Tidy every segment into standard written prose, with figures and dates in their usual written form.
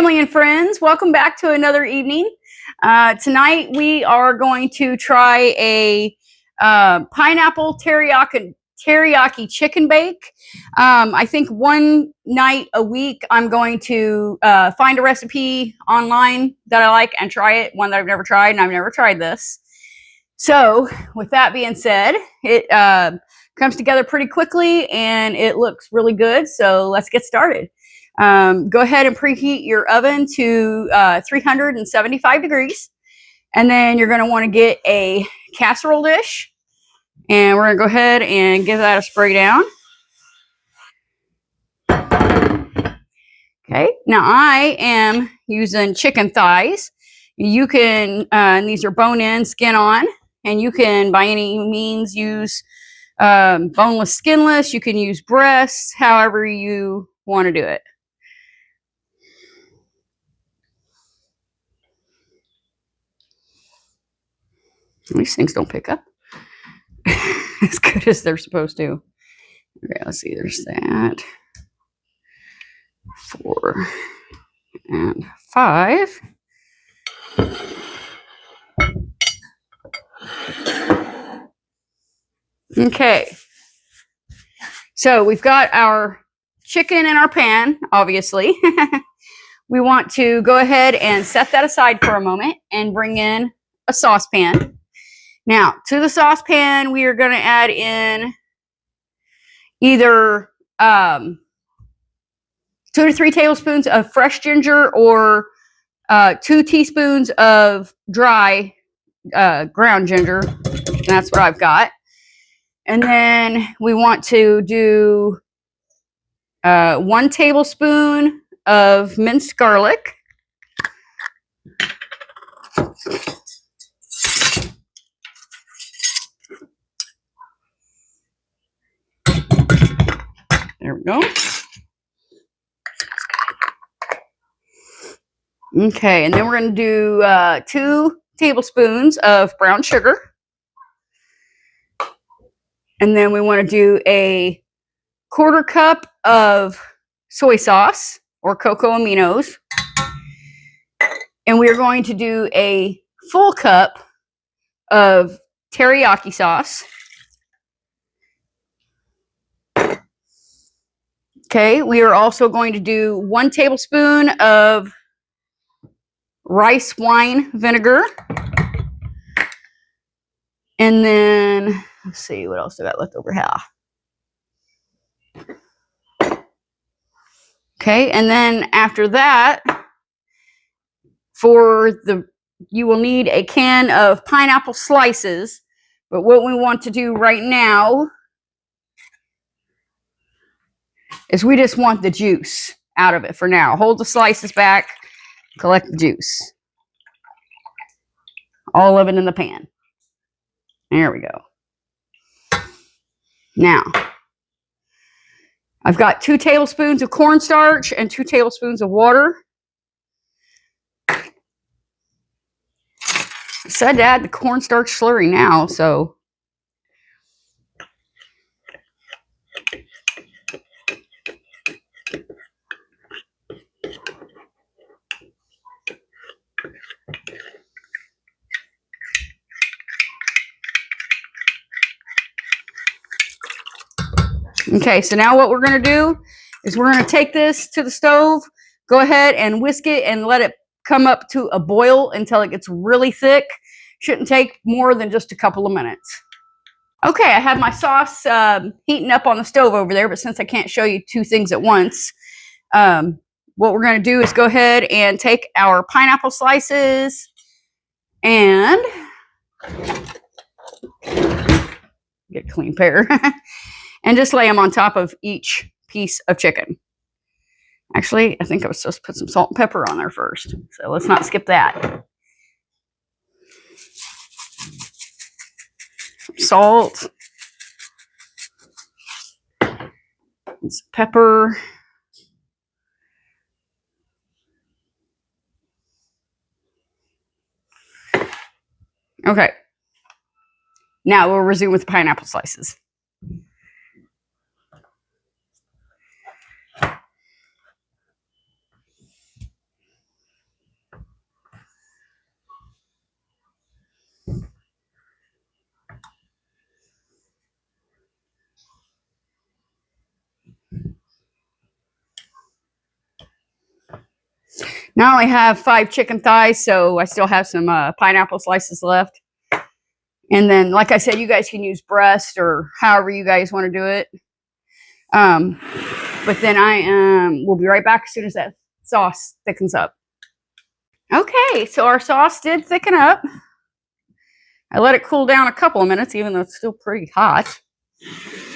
family and friends, welcome back to another evening. Tonight we are going to try a pineapple teriyaki chicken bake. I think one night a week I'm going to find a recipe online that I like and try it, one that I've never tried, and I've never tried this. So with that being said, it comes together pretty quickly and it looks really good, so let's get started. Go ahead and preheat your oven to 375 degrees. And then you're going to want to get a casserole dish. And we're going to go ahead and give that a spray down. Okay, now I am using chicken thighs. You can, and these are bone in, skin on. And you can, by any means, use boneless, skinless. You can use breasts, however you want to do it. These things don't pick up as good as they're supposed to. Okay, let's see. There's that. 4 and 5. Okay. So we've got our chicken in our pan, obviously. We want to go ahead and set that aside for a moment and bring in a saucepan. Now, to the saucepan, we are going to add in either 2 to 3 tablespoons of fresh ginger or 2 teaspoons of dry ground ginger. And that's what I've got. And then we want to do 1 tablespoon of minced garlic. There we go. Okay, and then we're going to do 2 tablespoons of brown sugar. And then we want to do a 1/4 cup of soy sauce or coco aminos. And we are going to do a full cup of teriyaki sauce. Okay, we are also going to do 1 tablespoon of rice wine vinegar. And then, let's see, what else I got left over here. Okay, and then after that, you will need a can of pineapple slices. But what we want to do right now is we just want the juice out of it for now. Hold the slices back, collect the juice. All of it in the pan. There we go. Now, I've got 2 tablespoons of cornstarch and 2 tablespoons of water. I said to add the cornstarch slurry now, so. Okay, so now what we're going to do is we're going to take this to the stove, go ahead and whisk it and let it come up to a boil until it gets really thick. Shouldn't take more than just a couple of minutes. Okay, I have my sauce heating up on the stove over there, but since I can't show you 2 things at once, what we're going to do is go ahead and take our pineapple slices and get a clean pair. And just lay them on top of each piece of chicken. Actually, I think I was supposed to put some salt and pepper on there first. So let's not skip that. Some salt. And some pepper. Okay. Now we'll resume with the pineapple slices. Now I only have 5 chicken thighs, so I still have some pineapple slices left. And then, like I said, you guys can use breast or however you guys want to do it. But then I will be right back as soon as that sauce thickens up. Okay, so our sauce did thicken up. I let it cool down a couple of minutes, even though it's still pretty hot.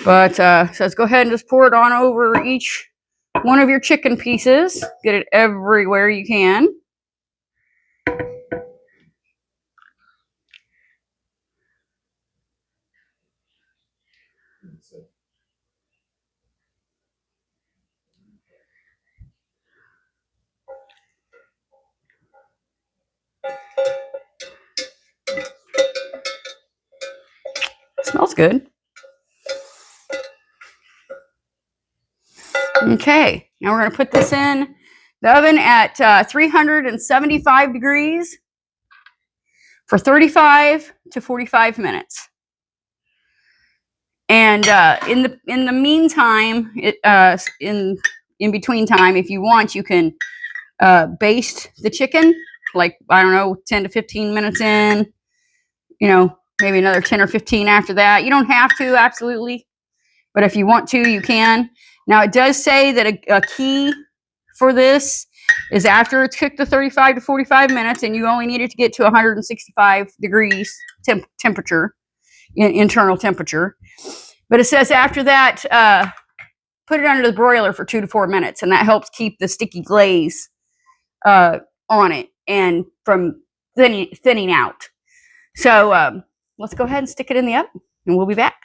But so let's go ahead and just pour it on over each one of your chicken pieces. Get it everywhere you can. Smells good. Okay, now we're going to put this in the oven at 375 degrees for 35 to 45 minutes. And in the meantime, in between time, if you want, you can baste the chicken, like, I don't know, 10 to 15 minutes in, you know, maybe another 10 or 15 after that. You don't have to, absolutely, but if you want to, you can. Now, it does say that a key for this is after it's cooked to 35 to 45 minutes, and you only need it to get to 165 degrees temperature, internal temperature. But it says after that, put it under the broiler for 2 to 4 minutes, and that helps keep the sticky glaze on it and from thinning out. So let's go ahead and stick it in the oven, and we'll be back.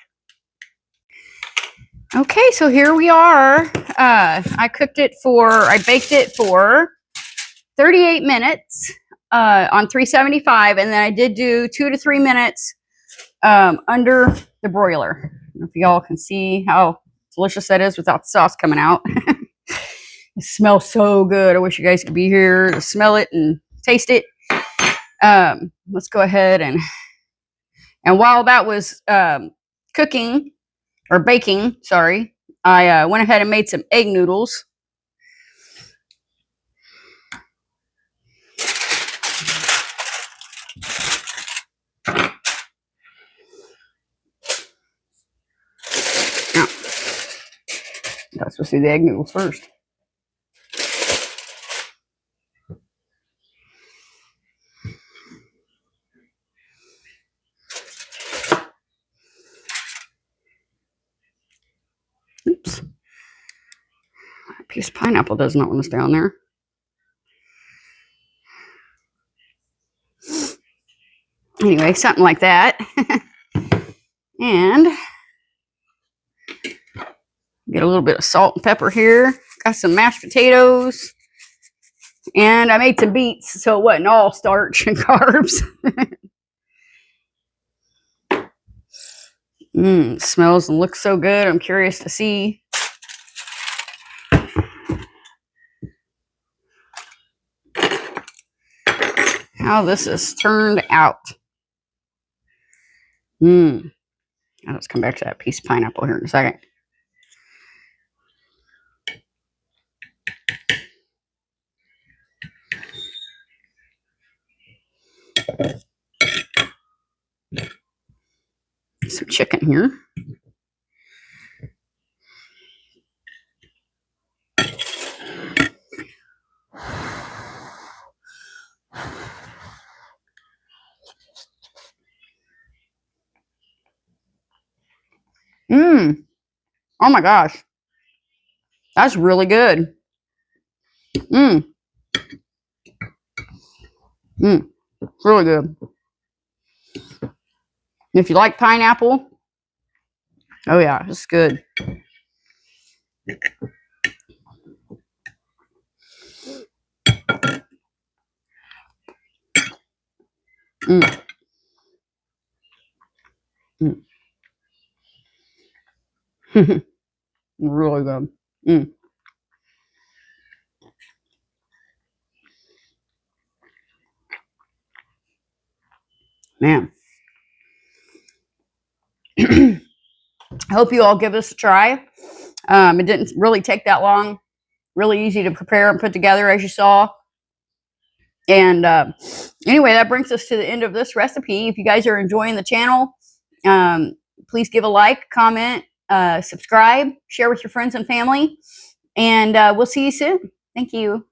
Okay, so here we are. I baked it for 38 minutes on 375, and then I did do 2 to 3 minutes under the broiler. I don't know if y'all can see how delicious that is without the sauce coming out. It smells so good. I wish you guys could be here to smell it and taste it. Let's go ahead and while that was cooking, or baking, sorry, I went ahead and made some egg noodles. Now, that's supposed to do the egg noodles first. Oops. That piece of pineapple does not want to stay on there. Anyway, something like that. And get a little bit of salt and pepper here. Got some mashed potatoes. And I made some beets, so it wasn't all starch and carbs. Smells and looks so good. I'm curious to see how this has turned out. Let's come back to that piece of pineapple here in a second. Some chicken here. Oh my gosh. That's really good. Really good. If you like pineapple, oh yeah, it's good. Really good. Man. I hope you all give this a try. It didn't really take that long. Really easy to prepare and put together, as you saw. And anyway, that brings us to the end of this recipe. If you guys are enjoying the channel, please give a like, comment, subscribe, share with your friends and family, and we'll see you soon. Thank you.